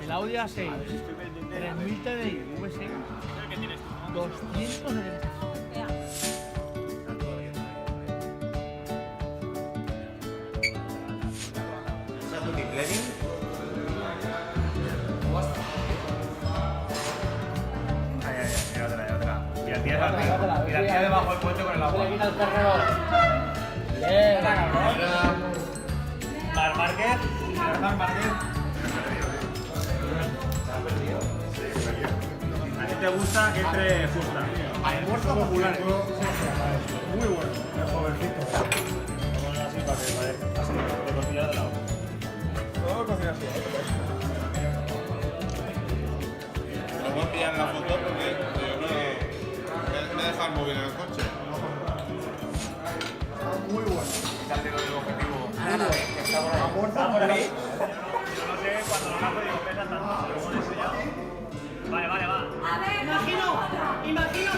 El Audi A6, 3000 TDI, V6, 270. Y el tío debajo del puente con el agua. Le quita el terreno. Bien, Mar Márquez. Mar Márquez. ¿A ti te gusta que entre justa? Almuerzo popular. Muy bueno. El jovencito. Vamos así para que vaya así de cocinar de lado. Todo cocina así. Nos voy a pillar la foto porque yo no me deja el móvil en el coche. Muy bueno. Ya tengo el objetivo. Está por ahí. Yo no sé, cuando lo cazo digo pesa tanto, pero con eso ya. Vale, va. Imagino